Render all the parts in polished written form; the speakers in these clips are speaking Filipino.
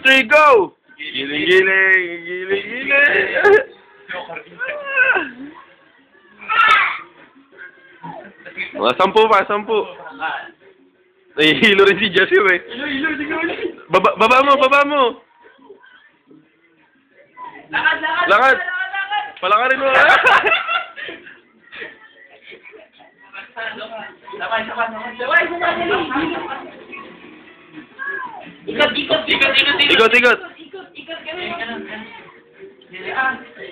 3, go! Giling, giling, giling. Mga 10 pa, 10. Nahihilo rin si Joshua eh. Baba mo, baba mo. Lakad. Palakarin mo. Ikot.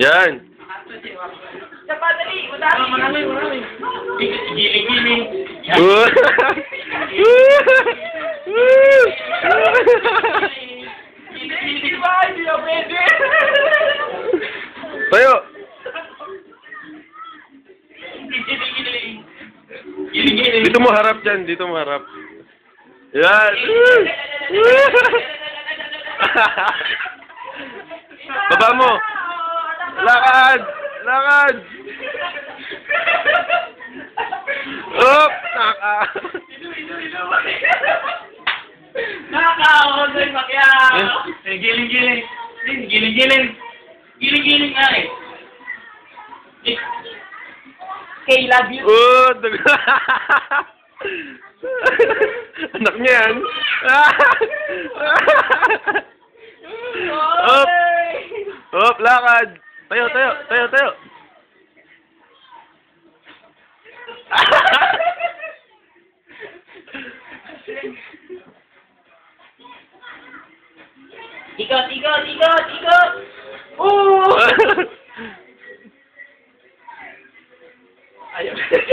Yan. Giling-giling. Tayo. Dito mo harap dyan, dito mo harap. Yan. Baba mo. Lakad. Lakad. Op, naka. Nakakaon doon Pacquiao. Giling-giling. Giling-giling. Giling-giling nga eh. Okay, love you. Oh, anak niya yan. Op. Op, lakad. Tayo. Ikot. Oh!